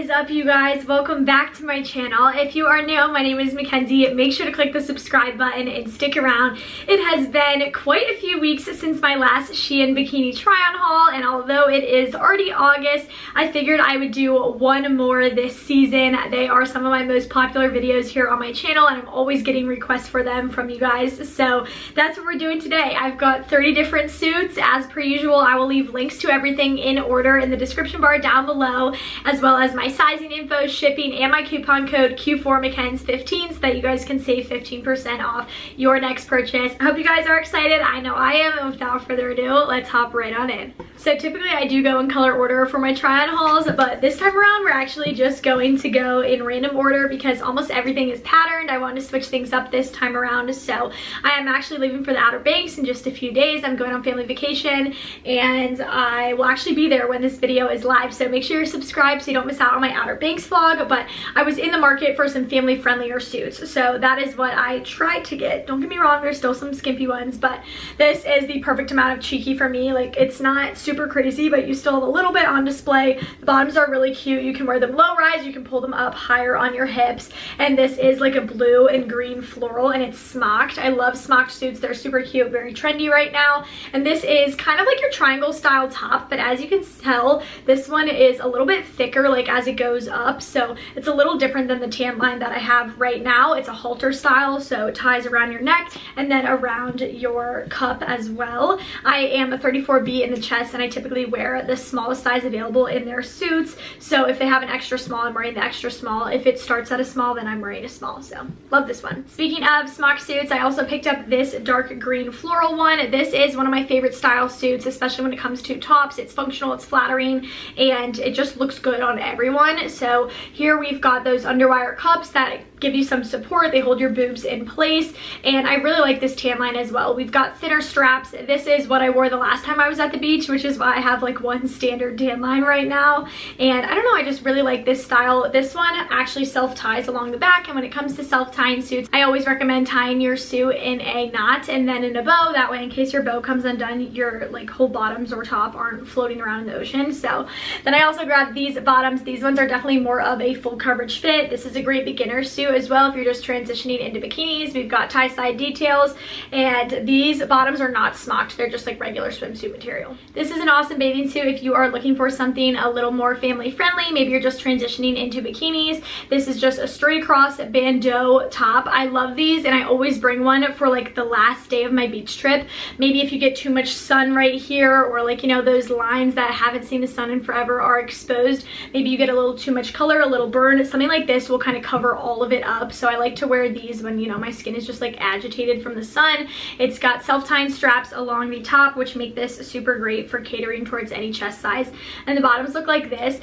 is up, you guys? Welcome back to my channel. If you are new, my name is Mackenzie. Make sure to click the subscribe button and stick around. It has been quite a few weeks since my last Shein bikini try-on haul, and although it is already August, I figured I would do one more this season. They are some of my most popular videos here on my channel, and I'm always getting requests for them from you guys, so that's what we're doing today. I've got 30 different suits. As per usual, I will leave links to everything in order in the description bar down below, as well as my sizing info, shipping, and my coupon code Q4MCKENZ15 so that you guys can save 15% off your next purchase. I hope you guys are excited. I know I am, and without further ado, let's hop right on in. So typically I do go in color order for my try-on hauls, but this time around we're actually just going to go in random order because almost everything is patterned. I wanted to switch things up this time around, so I am actually leaving for the Outer Banks in just a few days. I'm going on family vacation, and I will actually be there when this video is live, so make sure you're subscribed so you don't miss out on my Outer Banks vlog. But I was in the market for some family friendlier suits, so that is what I tried to get. Don't get me wrong, there's still some skimpy ones, but this is the perfect amount of cheeky for me. Like, it's not super crazy, but you still have a little bit on display. The bottoms are really cute. You can wear them low rise, you can pull them up higher on your hips, and this is like a blue and green floral, and it's smocked. I love smocked suits. They're super cute, very trendy right now. And this is kind of like your triangle style top, but as you can tell, this one is a little bit thicker like as it goes up, so it's a little different than the tan line that I have right now. It's a halter style, so it ties around your neck and then around your cup as well. I am a 34B in the chest, and I typically wear the smallest size available in their suits, so if they have an extra small, I'm wearing the extra small. If it starts at a small, then I'm wearing a small, so love this one. Speaking of smock suits, I also picked up this dark green floral one. This is one of my favorite style suits, especially when it comes to tops. It's functional, it's flattering, and it just looks good on everyone. So here we've got those underwire cups that give you some support. They hold your boobs in place, and I really like this tan line as well. We've got thinner straps. This is what I wore the last time I was at the beach, which is why I have like one standard tan line right now, and I don't know, I just really like this style. This one actually self-ties along the back, and when it comes to self-tying suits, I always recommend tying your suit in a knot and then in a bow. That way, in case your bow comes undone, your like whole bottoms or top aren't floating around in the ocean. So then I also grabbed these bottoms. These ones are definitely more of a full coverage fit. This is a great beginner suit as well if you're just transitioning into bikinis. We've got tie side details, and these bottoms are not smocked. They're just like regular swimsuit material. This is an awesome bathing suit if you are looking for something a little more family friendly. Maybe you're just transitioning into bikinis. This is just a straight across bandeau top. I love these, and I always bring one for like the last day of my beach trip. Maybe if you get too much sun right here, or like, you know, those lines that haven't seen the sun in forever are exposed. Maybe you get a little too much color, a little burn. Something like this will kind of cover all of it up. So I like to wear these when, you know, my skin is just like agitated from the sun. It's got self-tying straps along the top, which make this super great for catering towards any chest size. And the bottoms look like this.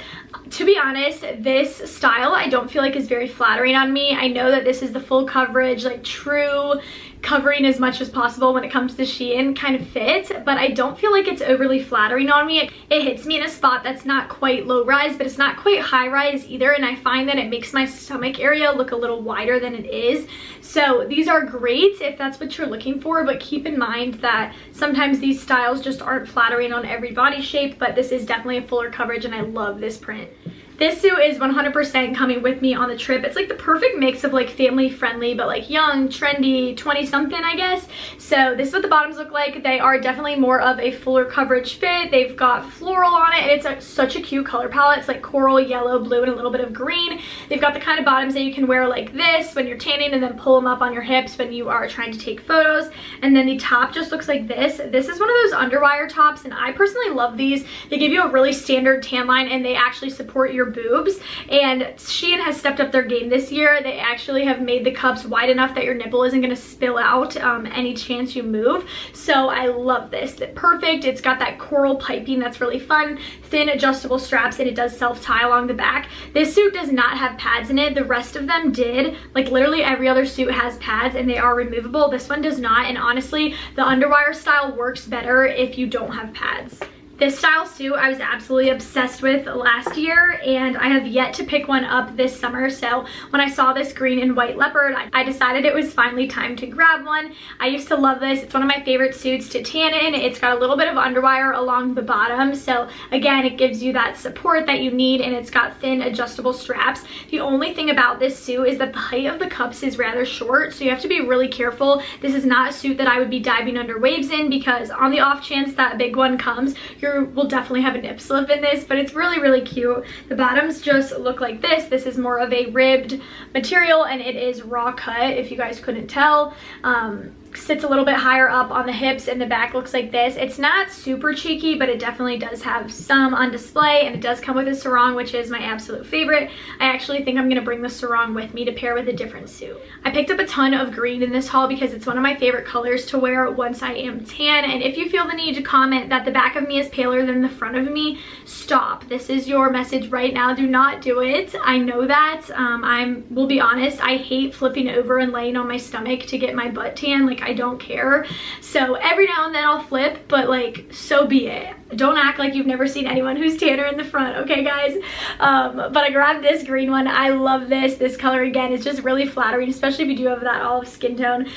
To be honest, this style I don't feel like is very flattering on me. I know that this is the full coverage, like true covering as much as possible when it comes to Shein kind of fit, but I don't feel like it's overly flattering on me. It hits me in a spot that's not quite low rise, but it's not quite high rise either, and I find that it makes my stomach area look a little wider than it is. So these are great if that's what you're looking for, but keep in mind that sometimes these styles just aren't flattering on every body shape, but this is definitely a fuller coverage, and I love this print. This suit is 100% coming with me on the trip. It's like the perfect mix of like family friendly, but like young, trendy, 20 something, I guess. So this is what the bottoms look like. They are definitely more of a fuller coverage fit. They've got floral on it, and it's such a cute color palette. It's like coral, yellow, blue, and a little bit of green. They've got the kind of bottoms that you can wear like this when you're tanning, and then pull them up on your hips when you are trying to take photos. And then the top just looks like this. This is one of those underwire tops, and I personally love these. They give you a really standard tan line, and they actually support your boobs, and Shein has stepped up their game this year. They actually have made the cups wide enough that your nipple isn't going to spill out any chance you move. So I love this. It's perfect. It's got that coral piping that's really fun, thin adjustable straps, and it does self-tie along the back. This suit does not have pads in it. The rest of them did. Like literally every other suit has pads, and they are removable. This one does not, and honestly the underwire style works better if you don't have pads. This style suit I was absolutely obsessed with last year, and I have yet to pick one up this summer. So when I saw this green and white leopard, I decided it was finally time to grab one. I used to love this. It's one of my favorite suits to tan in. It's got a little bit of underwire along the bottom, so again, it gives you that support that you need, and it's got thin adjustable straps. The only thing about this suit is that the height of the cups is rather short, so you have to be really careful. This is not a suit that I would be diving under waves in, because on the off chance that a big one comes, will definitely have a nip slip in this, but it's really, really cute. The bottoms just look like this. This is more of a ribbed material, and it is raw cut, if you guys couldn't tell. Sits a little bit higher up on the hips, and the back looks like this. It's not super cheeky, but it definitely does have some on display, and it does come with a sarong, which is my absolute favorite. I actually think I'm gonna bring the sarong with me to pair with a different suit. I picked up a ton of green in this haul because it's one of my favorite colors to wear once I am tan, and if you feel the need to comment that the back of me is paler than the front of me, stop. This is your message right now. Do not do it. I know that. Will be honest, I hate flipping over and laying on my stomach to get my butt tan. Like, I don't care. So every now and then I'll flip, but like, so be it. Don't act like you've never seen anyone who's tanner in the front, okay guys? But I grabbed this green one. I love this. This color, again, is just really flattering, especially if you do have that olive skin tone.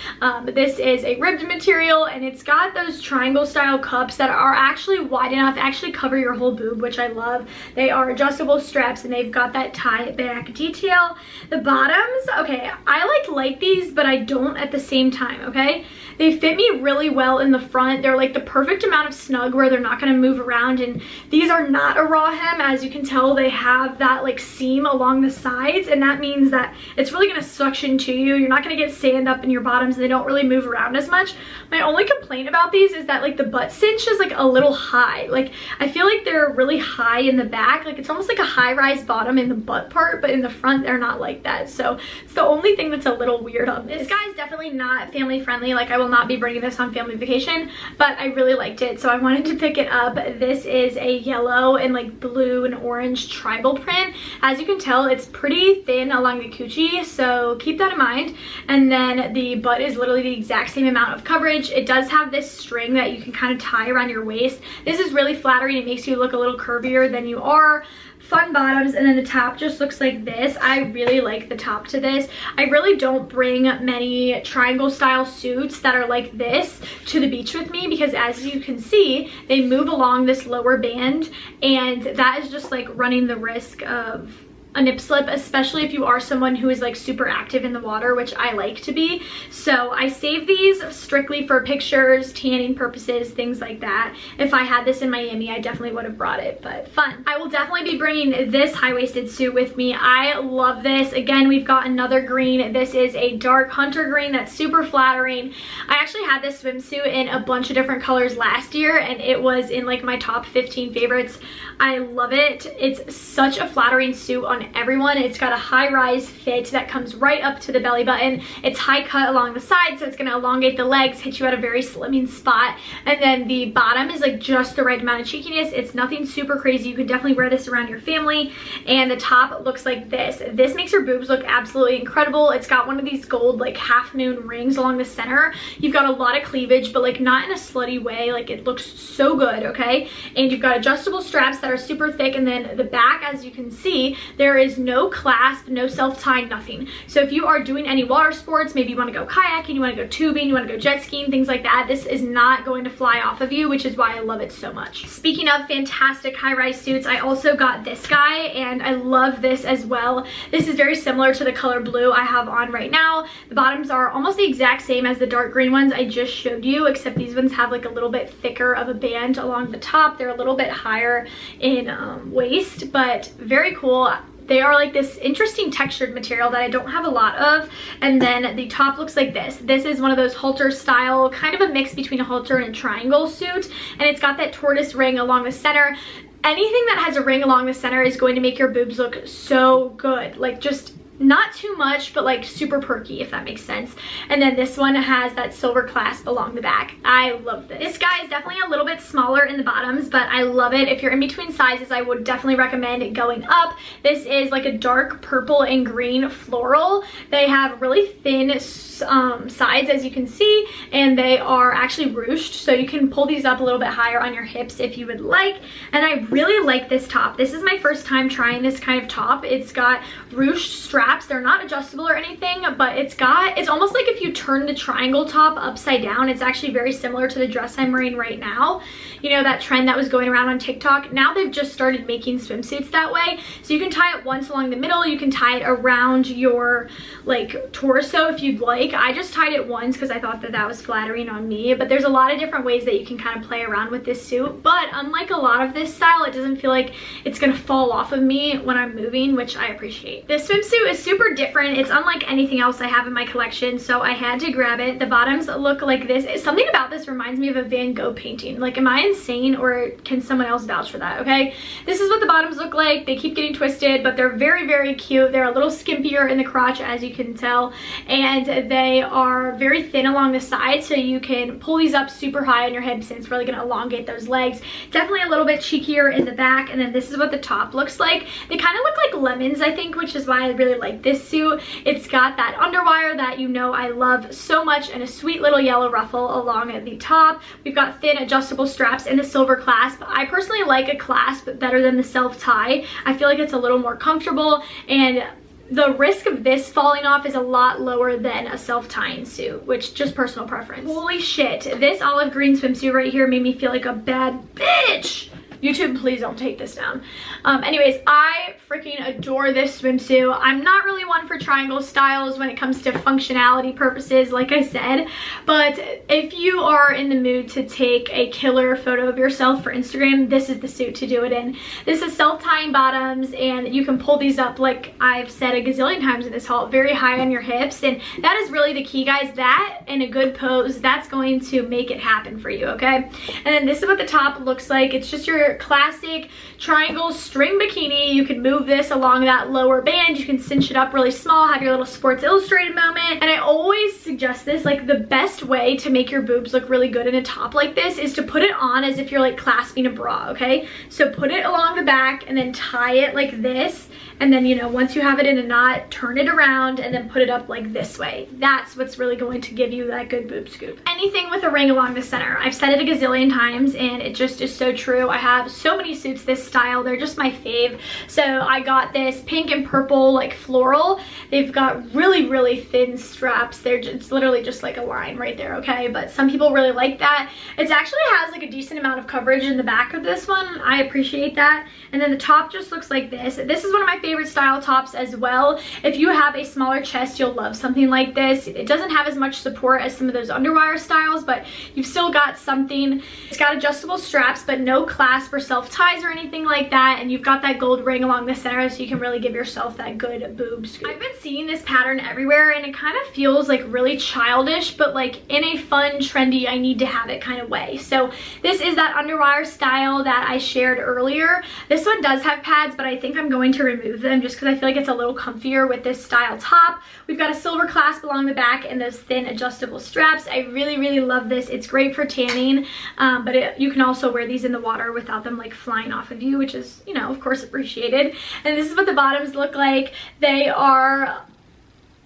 This is a ribbed material, and it's got those triangle style cups that are actually wide enough to actually cover your whole boob, which I love. They are adjustable straps, and they've got that tie back detail. The bottoms, okay, I like these, but I don't at the same time, okay? They fit me really well in the front. They're like the perfect amount of snug where they're not gonna move around, and these are not a raw hem. As you can tell, they have that like seam along the sides, and that means that it's really gonna suction to you. You're not gonna get sand up in your bottoms, and they don't really move around as much. My only complaint about these is that like the butt cinch is like a little high. Like, I feel like they're really high in the back. Like, it's almost like a high-rise bottom in the butt part, but in the front they're not like that. So it's the only thing that's a little weird on this. This guy's definitely not family friendly. Like, I will not be bringing this on family vacation, but I really liked it, so I wanted to pick it up. This is a yellow and like blue and orange tribal print. As you can tell, it's pretty thin along the coochie, so keep that in mind. And then the butt is literally the exact same amount of coverage. It does have this string that you can kind of tie around your waist. This is really flattering. It makes you look a little curvier than you are. Fun bottoms, and then the top just looks like this. I really like the top to this. I really don't bring many triangle style suits that are like this to the beach with me, because as you can see, they move along this lower band, and that is just like running the risk of a nip slip, especially if you are someone who is like super active in the water, which I like to be. So I save these strictly for pictures, tanning purposes, things like that. If I had this in Miami, I definitely would have brought it, but fun. I will definitely be bringing this high-waisted suit with me. I love this. Again, we've got another green. This is a dark hunter green that's super flattering. I actually had this swimsuit in a bunch of different colors last year, and it was in like my top 15 favorites. I love it. It's such a flattering suit on everyone. It's got a high-rise fit that comes right up to the belly button. It's high cut along the side, so it's going to elongate the legs, hit you at a very slimming spot. And then the bottom is like just the right amount of cheekiness. It's nothing super crazy. You could definitely wear this around your family. And the top looks like this. This makes your boobs look absolutely incredible. It's got one of these gold like half moon rings along the center. You've got a lot of cleavage, but like not in a slutty way. Like, it looks so good, okay? And you've got adjustable straps that are super thick, and then the back, as you can see, there is no clasp, no self-tie, nothing. So if you are doing any water sports, maybe you want to go kayaking, you want to go tubing, you want to go jet skiing, things like that, this is not going to fly off of you, which is why I love it so much. Speaking of fantastic high-rise suits, I also got this guy, and I love this as well. This is very similar to the color blue I have on right now. The bottoms are almost the exact same as the dark green ones I just showed you, except these ones have like a little bit thicker of a band along the top. They're a little bit higher in waist, but very cool. They are like this interesting textured material that I don't have a lot of. And then the top looks like this. This is one of those halter style, kind of a mix between a halter and a triangle suit. And it's got that tortoise ring along the center. Anything that has a ring along the center is going to make your boobs look so good. Like, just not too much, but like super perky, if that makes sense. And then this one has that silver clasp along the back. I love this. This guy is definitely a little bit smaller in the bottoms, but I love it. If you're in between sizes, I would definitely recommend going up. This is like a dark purple and green floral. They have really thin sides, as you can see, and they are actually ruched, so you can pull these up a little bit higher on your hips if you would like. And I really like this top. This is my first time trying this kind of top. It's got ruched straps. They're not adjustable or anything, but it's almost like if you turn the triangle top upside down. It's actually very similar to the dress I'm wearing right now. You know, that trend that was going around on TikTok. Now they've just started making swimsuits that way, so you can tie it once along the middle, you can tie it around your like torso if you'd like. I just tied it once because I thought that was flattering on me, but there's a lot of different ways that you can kind of play around with this suit. But unlike a lot of this style, it doesn't feel like it's gonna fall off of me when I'm moving, which I appreciate. This swimsuit is super different. It's unlike anything else I have in my collection, so I had to grab it. The bottoms look like this. Something about this reminds me of a Van Gogh painting. Like, am I insane, or can someone else vouch for that? Okay, this is what the bottoms look like. They keep getting twisted, but they're very, very cute. They're a little skimpier in the crotch, as you can tell, and they are very thin along the side, so you can pull these up super high on your hips, and it's really gonna elongate those legs. Definitely a little bit cheekier in the back. And then this is what the top looks like. They kind of look like lemons, I think, which is why I really like this suit. It's got that underwire that you know I love so much, and a sweet little yellow ruffle along at the top. We've got thin adjustable straps and the silver clasp. I personally like a clasp better than the self-tie. I feel like it's a little more comfortable, and the risk of this falling off is a lot lower than a self-tying suit, which just personal preference. Holy shit, this olive green swimsuit right here made me feel like a bad bitch. YouTube, please don't take this down. Anyways, I freaking adore this swimsuit. I'm not really one for triangle styles when it comes to functionality purposes, like I said, but if you are in the mood to take a killer photo of yourself for Instagram, this is the suit to do it in. This is self-tying bottoms, and you can pull these up, like I've said a gazillion times in this haul, very high on your hips, and that is really the key, guys. That and a good pose, that's going to make it happen for you, okay? And then this is what the top looks like. It's just your classic triangle string bikini. You can move this along that lower band. You can cinch it up really small, have your little Sports Illustrated moment. And I always suggest this, like, the best way to make your boobs look really good in a top like this is to put it on as if you're like clasping a bra, okay? So put it along the back and then tie it like this. And then, you know, once you have it in a knot, turn it around and then put it up like this way. That's what's really going to give you that good boob scoop. Anything with a ring along the center. I've said it a gazillion times, and it just is so true. I have so many suits this style. They're just my fave. So I got this pink and purple, like floral. They've got really, really thin straps. It's literally just like a line right there, okay? But some people really like that. It actually has like a decent amount of coverage in the back of this one. I appreciate that. And then the top just looks like this. This is one of my favorite style tops as well. If you have a smaller chest, you'll love something like this. It doesn't have as much support as some of those underwire styles, but you've still got something. It's got adjustable straps, but no clasp or self ties or anything like that. And you've got that gold ring along the center, so you can really give yourself that good boob scoop. I've been seeing this pattern everywhere, and it kind of feels like really childish, but like in a fun, trendy, I need to have it kind of way. So this is that underwire style that I shared earlier. This one does have pads, but I think I'm going to remove them just because I feel like it's a little comfier with this style top. We've got a silver clasp along the back and those thin adjustable straps. I really, really love this. It's great for tanning, but you can also wear these in the water without them like flying off of you, which is, you know, of course appreciated. And this is what the bottoms look like. They are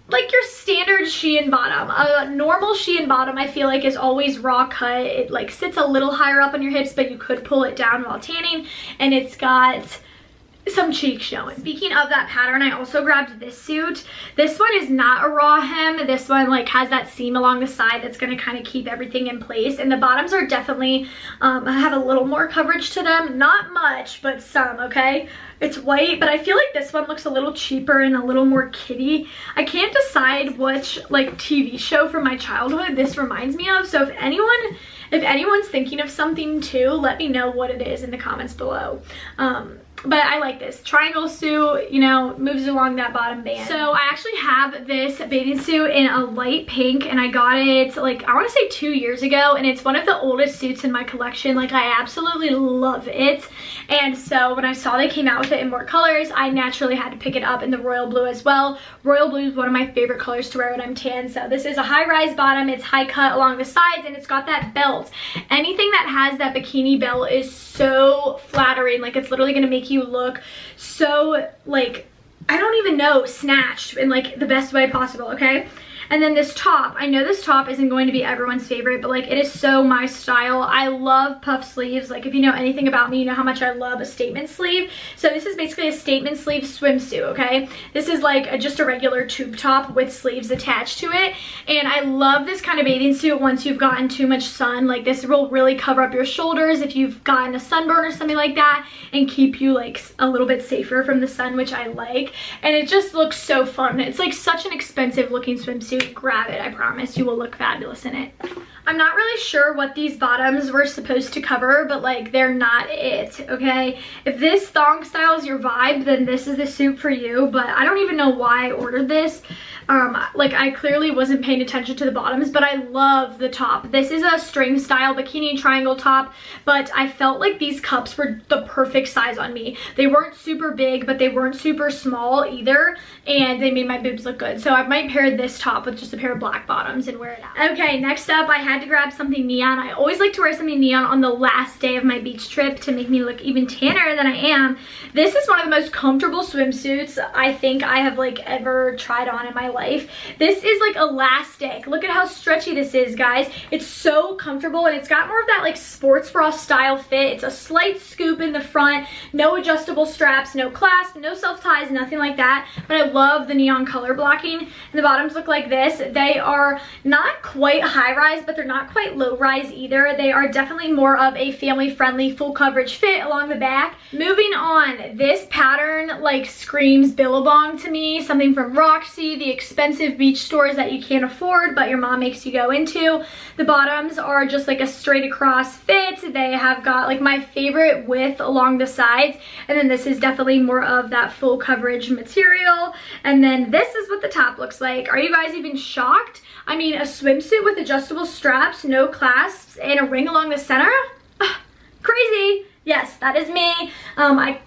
like your standard Shein bottom. A normal Shein bottom, I feel like, is always raw cut. It like sits a little higher up on your hips, but you could pull it down while tanning, and it's got some cheek showing. Speaking of that pattern, I also grabbed this suit. This one is not a raw hem. This one like has that seam along the side that's going to kind of keep everything in place, and the bottoms are definitely have a little more coverage to them. Not much, but some, okay? It's white, but I feel like this one looks a little cheaper and a little more kiddie. I can't decide which like TV show from my childhood this reminds me of, so if anyone's thinking of something too, let me know what it is in the comments below. but I like this triangle suit, you know, moves along that bottom band. So I actually have this bathing suit in a light pink, and I got it like, I want to say 2 years ago, and it's one of the oldest suits in my collection. Like, I absolutely love it. And so when I saw they came out with it in more colors, I naturally had to pick it up in the royal blue as well. Royal blue is one of my favorite colors to wear when I'm tan. So this is a high-rise bottom, it's high cut along the sides, and it's got that belt. Anything that has that bikini belt is so flattering. Like, it's literally gonna make you look so, like, I don't even know, snatched in like the best way possible, okay? And then this top, I know this top isn't going to be everyone's favorite, but like, it is so my style. I love puff sleeves. Like, if you know anything about me, you know how much I love a statement sleeve. So this is basically a statement sleeve swimsuit, okay? This is like just a regular tube top with sleeves attached to it. And I love this kind of bathing suit once you've gotten too much sun. Like, this will really cover up your shoulders if you've gotten a sunburn or something like that, and keep you like a little bit safer from the sun, which I like. And it just looks so fun. It's like such an expensive looking swimsuit. Grab it, I promise you will look fabulous in it. I'm not really sure what these bottoms were supposed to cover, but like, they're not it, okay? If this thong style is your vibe, then this is the suit for you, but I don't even know why I ordered this. Like, I clearly wasn't paying attention to the bottoms, but I love the top. This is a string style bikini triangle top, but I felt like these cups were the perfect size on me. They weren't super big, but they weren't super small either, and they made my boobs look good. So I might pair this top with just a pair of black bottoms and wear it out. Okay, next up, I had to grab something neon. I always like to wear something neon on the last day of my beach trip to make me look even tanner than I am. This is one of the most comfortable swimsuits I think I have like ever tried on in my life. This is like elastic. Look at how stretchy this is, guys. It's so comfortable, and it's got more of that like sports bra style fit. It's a slight scoop in the front, no adjustable straps, no clasp, no self ties, nothing like that. But I love the neon color blocking, and the bottoms look like this. They are not quite high rise, but they're not quite low rise either. They are definitely more of a family friendly full coverage fit along the back. Moving on, this pattern like screams Billabong to me, something from Roxy, the expensive beach stores that you can't afford but your mom makes you go into. The bottoms are just like a straight across fit. They have got like my favorite width along the sides, and then this is definitely more of that full coverage material. And then this is what the top looks like. Are you guys even shocked? I mean, a swimsuit with adjustable straps, no clasps, and a ring along the center? Crazy. Yes, that is me.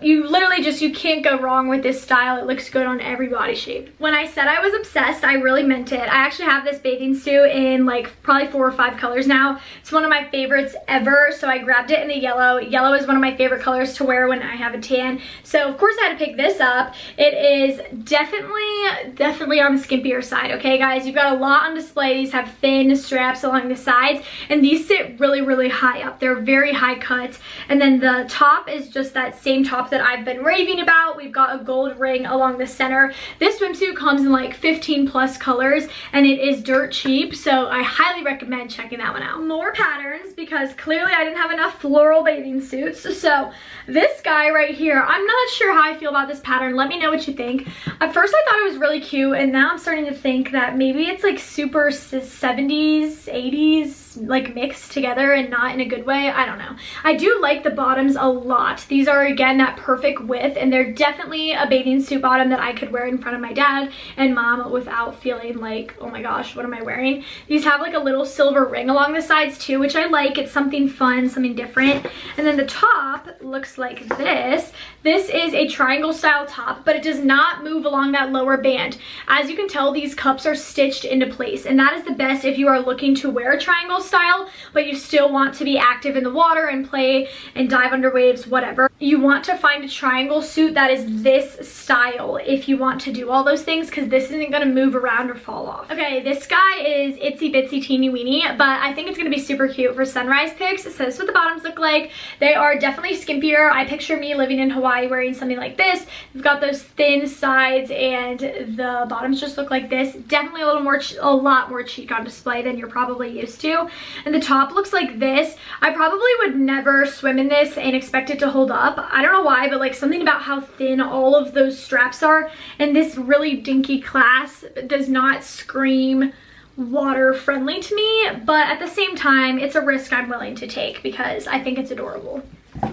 You literally just, you can't go wrong with this style. It looks good on every body shape. When I said I was obsessed, I really meant it. I actually have this bathing suit in like probably 4 or 5 colors now. It's one of my favorites ever, so I grabbed it in the yellow. Yellow is one of my favorite colors to wear when I have a tan. So of course I had to pick this up. It is definitely on the skimpier side, okay guys? You've got a lot on display. These have thin straps along the sides, and these sit really high up. They're very high cut. And then the top is just that same top that I've been raving about. We've got a gold ring along the center. This swimsuit comes in like 15 plus colors, and it is dirt cheap, so I highly recommend checking that one out. More patterns, because clearly I didn't have enough floral bathing suits. So this guy right here, I'm not sure how I feel about this pattern. Let me know what you think. At first I thought it was really cute, and now I'm starting to think that maybe it's like super 70s, 80s, like mixed together and not in a good way. I don't know. I do like the bottoms a lot. These are again that perfect width, and they're definitely a bathing suit bottom that I could wear in front of my dad and mom without feeling like, oh my gosh, what am I wearing? These have like a little silver ring along the sides too, which I like. It's something fun, something different. And then the top looks like this. This is a triangle style top, but it does not move along that lower band. As you can tell, these cups are stitched into place, and that is the best if you are looking to wear a triangle style, but you still want to be active in the water and play and dive under waves, whatever. You want to find a triangle suit that is this style if you want to do all those things, because this isn't going to move around or fall off. Okay, this guy is itsy bitsy teeny weeny, but I think it's going to be super cute for sunrise pics. So this is what the bottoms look like. They are definitely skimpier. I picture me living in Hawaii wearing something like this. You've got those thin sides, and the bottoms just look like this. Definitely a lot more cheek on display than you're probably used to. And the top looks like this. I probably would never swim in this and expect it to hold up. I don't know why, but like something about how thin all of those straps are, and this really dinky clasp does not scream water friendly to me, but at the same time, it's a risk I'm willing to take because I think it's adorable.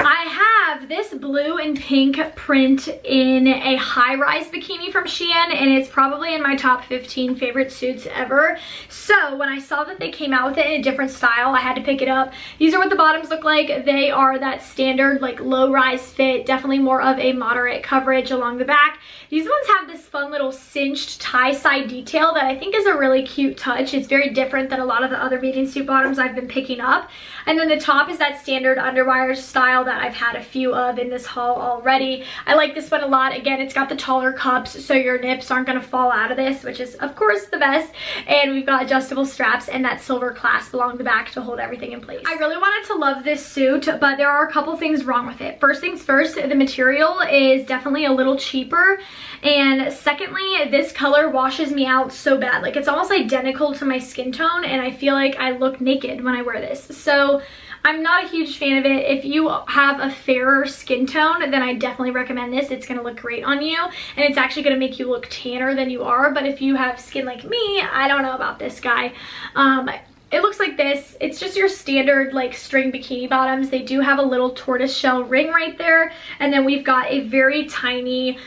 I have this blue and pink print in a high-rise bikini from Shein, and it's probably in my top 15 favorite suits ever. So when I saw that they came out with it in a different style, I had to pick it up. These are what the bottoms look like. They are that standard like low-rise fit, definitely more of a moderate coverage along the back. These ones have this fun little cinched tie side detail that I think is a really cute touch. It's very different than a lot of the other bathing suit bottoms I've been picking up. And then the top is that standard underwire style that I've had a few of in this haul already. I like this one a lot. Again, it's got the taller cups so your nips aren't going to fall out of this, which is of course the best. And we've got adjustable straps and that silver clasp along the back to hold everything in place. I really wanted to love this suit, but there are a couple things wrong with it. First things first, the material is definitely a little cheaper. And secondly, this color washes me out so bad. Like, it's almost identical to my skin tone, and I feel like I look naked when I wear this. So I'm not a huge fan of it. If you have a fairer skin tone, then I definitely recommend this. It's gonna look great on you, and it's actually gonna make you look tanner than you are. But if you have skin like me, I don't know about this guy. It looks like this. It's just your standard like string bikini bottoms. They do have a little tortoise shell ring right there, and then we've got a very tiny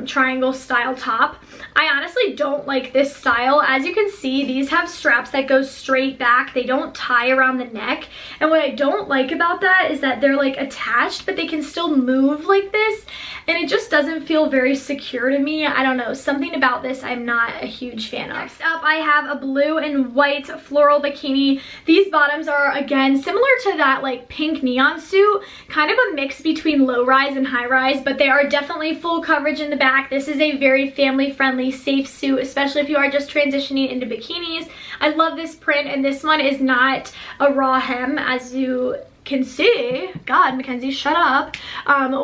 triangle style top. I honestly don't like this style. As you can see, these have straps that go straight back. They don't tie around the neck, and what I don't like about that is that they're like attached, but they can still move like this, and it just doesn't feel very secure to me. I don't know, something about this I'm not a huge fan of. Next up, I have a blue and white floral bikini. These bottoms are, again, similar to that like pink neon suit, kind of a mix between low rise and high rise, but they are definitely full coverage in the back. This is a very family friendly, safe suit, especially if you are just transitioning into bikinis. I love this print, and this one is not a raw hem, as you can see. God, Mackenzie, shut up.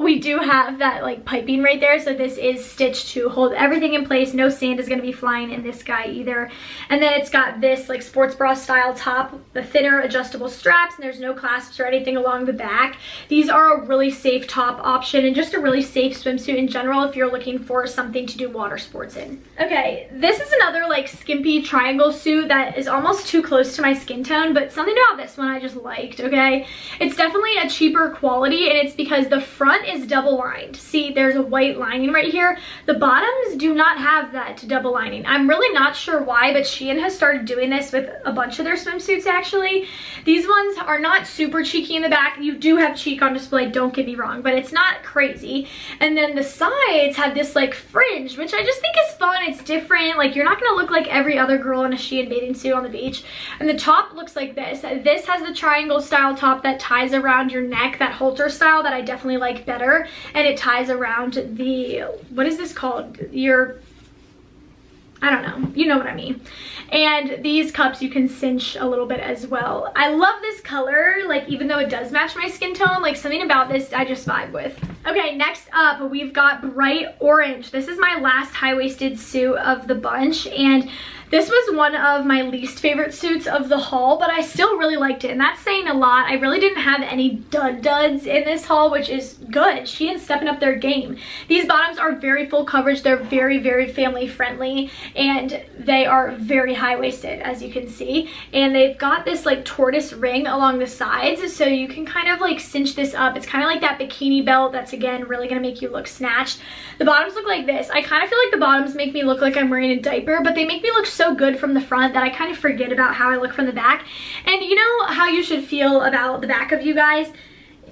We do have that like piping right there, so this is stitched to hold everything in place. No sand is going to be flying in this guy either. And then it's got this like sports bra style top, the thinner adjustable straps, and there's no clasps or anything along the back. These are a really safe top option and just a really safe swimsuit in general if you're looking for something to do water sports in. Okay, this is another like skimpy triangle suit that is almost too close to my skin tone, but something about this one I just liked, okay? It's definitely a cheaper quality, and it's because the front is double lined. See, there's a white lining right here. The bottoms do not have that double lining. I'm really not sure why, but Shein has started doing this with a bunch of their swimsuits actually. These ones are not super cheeky in the back. You do have cheek on display, don't get me wrong, but it's not crazy. And then the sides have this like fringe, which I just think is fun. It's different. Like, you're not gonna look like every other girl in a Shein bathing suit on the beach. And the top looks like this. This has the triangle style top that ties around your neck, that halter style that I definitely like better, and it ties around the, what is this called, your, I don't know, you know what I mean. And these cups you can cinch a little bit as well. I love this color, like, even though it does match my skin tone, like something about this I just vibe with. Okay, next up we've got bright orange. This is my last high-waisted suit of the bunch, and this was one of my least favorite suits of the haul, but I still really liked it, and that's saying a lot. I really didn't have any duds in this haul, which is good. Shein's stepping up their game. These bottoms are very full coverage. They're very, very family friendly, and they are very high-waisted, as you can see. And they've got this like tortoise ring along the sides, so you can kind of like cinch this up. It's kind of like that bikini belt that's, again, really gonna make you look snatched. The bottoms look like this. I kind of feel like the bottoms make me look like I'm wearing a diaper, but they make me look so good from the front that I kind of forget about how I look from the back. And you know how you should feel about the back of you guys?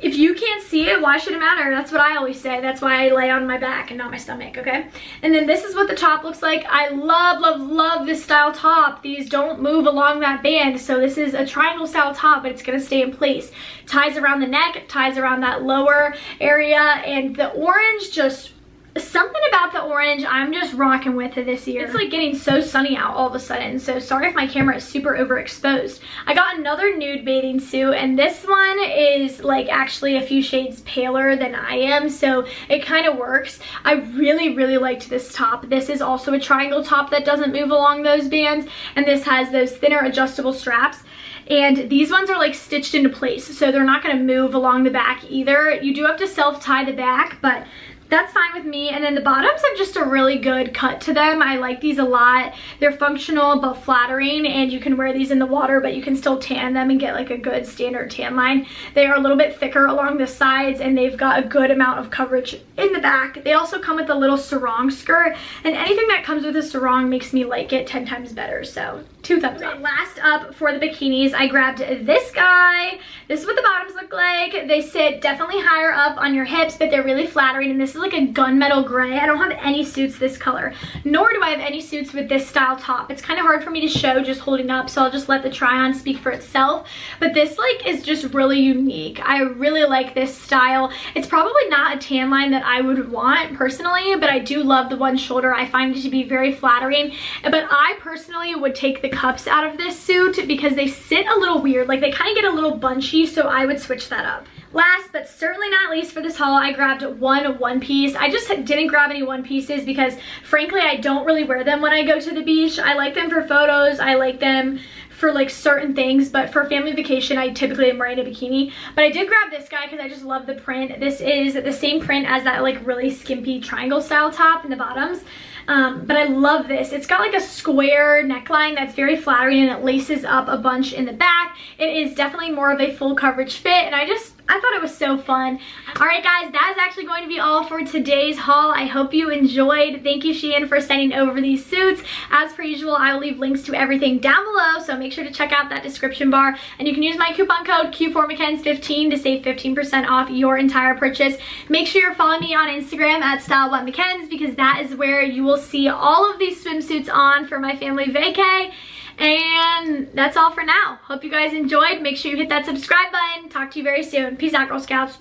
If you can't see it, why should it matter? That's what I always say. That's why I lay on my back and not my stomach, okay? And then this is what the top looks like. I love, love, love this style top. These don't move along that band, so this is a triangle style top, but it's gonna stay in place. Ties around the neck, ties around that lower area, and the orange just, something about the orange I'm just rocking with it this year. It's like getting so sunny out all of a sudden, so sorry if my camera is super overexposed. I got another nude bathing suit, and this one is like actually a few shades paler than I am, so it kind of works. I really, really liked this top. This is also a triangle top that doesn't move along those bands, and this has those thinner adjustable straps. And these ones are like stitched into place, so they're not going to move along the back either. You do have to self-tie the back, but that's fine with me. And then the bottoms have just a really good cut to them. I like these a lot. They're functional but flattering, and you can wear these in the water, but you can still tan them and get like a good standard tan line. They are a little bit thicker along the sides, and they've got a good amount of coverage in the back. They also come with a little sarong skirt, and anything that comes with a sarong makes me like it 10 times better, so 2 thumbs up. Last up for the bikinis, I grabbed this guy. This is what the bottoms look like. They sit definitely higher up on your hips, but they're really flattering, and this is like a gunmetal gray. I don't have any suits this color, nor do I have any suits with this style top. It's kind of hard for me to show just holding up, so I'll just let the try on speak for itself. But this like is just really unique. I really like this style. It's probably not a tan line that I would want personally, but I do love the one shoulder. I find it to be very flattering, but I personally would take the cups out of this suit because they sit a little weird. Like they kind of get a little bunchy, so I would switch that up. Last but certainly not least for this haul, I grabbed one piece. I just didn't grab any one pieces because frankly I don't really wear them when I go to the beach. I like them for photos, I like them for like certain things, but for family vacation I typically am wearing a bikini. But I did grab this guy because I just love the print. This is the same print as that like really skimpy triangle style top in the bottoms. But I love this. It's got like a square neckline that's very flattering, and it laces up a bunch in the back. It is definitely more of a full coverage fit, and I thought it was so fun. Alright guys, that is actually going to be all for today's haul. I hope you enjoyed. Thank you Shein for sending over these suits. As per usual, I will leave links to everything down below, so make sure to check out that description bar. And you can use my coupon code Q4McKenz15 to save 15% off your entire purchase. Make sure you're following me on Instagram at StyleButMcKenz, because that is where you will see all of these swimsuits on for my family vacay. And that's all for now. Hope you guys enjoyed. Make sure you hit that subscribe button. Talk to you very soon. Peace out, Girl Scouts.